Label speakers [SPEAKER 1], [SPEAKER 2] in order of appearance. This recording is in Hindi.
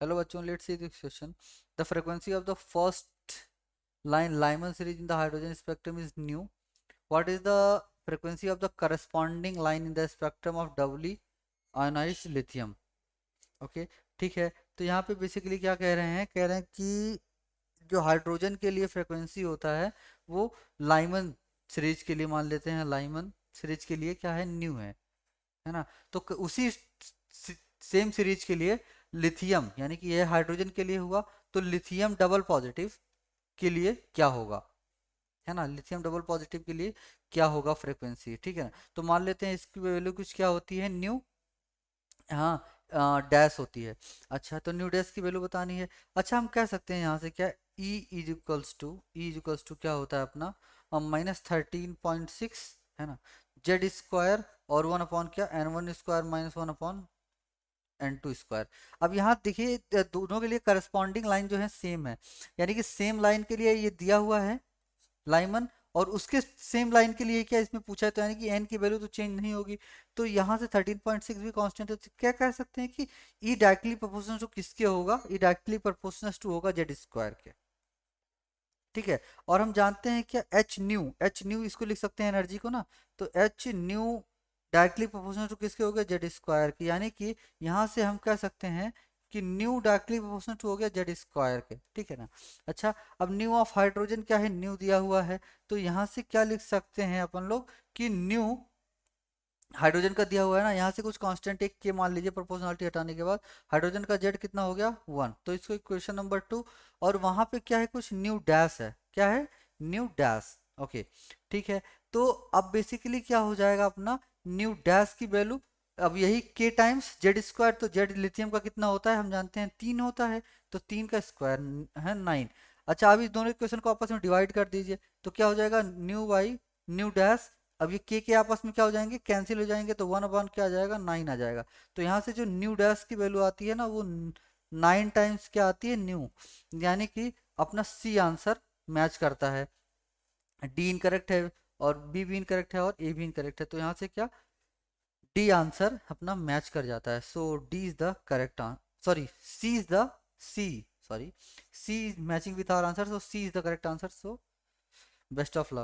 [SPEAKER 1] Hello bachon, let's see this question. The frequency of the first line Lyman series in the hydrogen spectrum is nu. What is the frequency of the corresponding line in the spectrum of doubly ionized lithium? Okay, ठीक है। तो यहाँ पे बेसिकली क्या कह रहे हैं कि जो हाइड्रोजन के लिए फ्रिक्वेंसी होता है वो लाइमन सीरीज के लिए मान लेते हैं, लाइमन सीरीज के लिए क्या है, न्यू है ना। तो उसी सेम सीरीज के लिए लिथियम, यानी कि ये हाइड्रोजन के लिए हुआ, तो लिथियम डबल पॉजिटिव के लिए क्या होगा, है ना, लिथियम डबल पॉजिटिव के लिए क्या होगा फ्रीक्वेंसी, ठीक है ना। तो मान लेते हैं इसकी वैल्यू कुछ क्या होती है, न्यू, हाँ, डैश होती है। अच्छा, तो न्यू डैश की वैल्यू बतानी है। अच्छा, हम कह सकते हैं यहाँ से क्या, ई इज इक्वल्स टू क्या होता है अपना, -13.6, है ना, जेड स्क्वायर और 1 अपॉन क्या, n1 square -1 upon n2 square. अब यहाँ देखिए दोनों के लिए करस्पॉन्डिंग लाइन जो है सेम है, यानी कि सेम लाइन के लिए ये दिया हुआ है लाइमन, और उसके सेम लाइन के लिए क्या इसमें पूछा है, तो यानी कि एन की वैल्यू तो चेंज नहीं होगी। तो यहाँ से 13.6 भी कांस्टेंट है, तो क्या कह सकते हैं कि ई डायरेक्टली प्रोपोर्शनल टू किसके होगा, ई डायरेक्टली प्रोपोर्शनल टू होगा जेड स्क्वायर के, ठीक है। और हम जानते हैं क्या, एच न्यू इसको लिख सकते हैं एनर्जी को ना, तो h nu directly proportional to किसके हो गया, जेड स्क्वायर की, यानी कि यहाँ से हम कह सकते हैं कि न्यू डायरेक्टली प्रोपोर्शनल टू हो गया जेड स्क्वायर के, ठीक है ना। अच्छा, अब न्यू ऑफ हाइड्रोजन क्या है, न्यू दिया हुआ है, तो यहाँ से क्या लिख सकते हैं अपन लोग कि न्यू हाइड्रोजन का दिया हुआ है ना, यहाँ से कुछ कांस्टेंट एक के मान लीजिए प्रोपोर्शनलिटी हटाने के बाद, हाइड्रोजन का जेड कितना हो गया, 1, तो इसको इक्वेशन नंबर 2। और वहां पे क्या है, कुछ न्यू डैश है, क्या है, न्यू डैश, ओके, ठीक है। तो अब बेसिकली क्या हो जाएगा अपना, न्यू डैश की वैल्यू, अब यही के टाइम्स जेड स्क्वायर, तो जेड लिथियम का कितना होता है हम जानते हैं 3 होता है, तो 3 का स्क्वायर है 9। अच्छा, अब इस दोनों इक्वेशन को आपस में डिवाइड कर दीजिए, तो क्या हो जाएगा, न्यू बाई न्यू डैश, अब ये के आपस में क्या हो जाएंगे, कैंसिल हो जाएंगे, तो 1 अपॉन क्या आ जाएगा, 9 आ जाएगा। तो यहाँ से जो न्यू डैश की वैल्यू आती है ना, वो 9 टाइम्स क्या आती है, न्यू, यानी कि अपना सी आंसर मैच करता है, डी इनकरेक्ट है और बी भी इनकरेक्ट है और ए भी इनकरेक्ट है, तो यहाँ से क्या, डी आंसर अपना मैच कर जाता है। So D is the correct answer, sorry C is the, C, sorry C is matching with our answer, so C is the correct answer. So best of luck.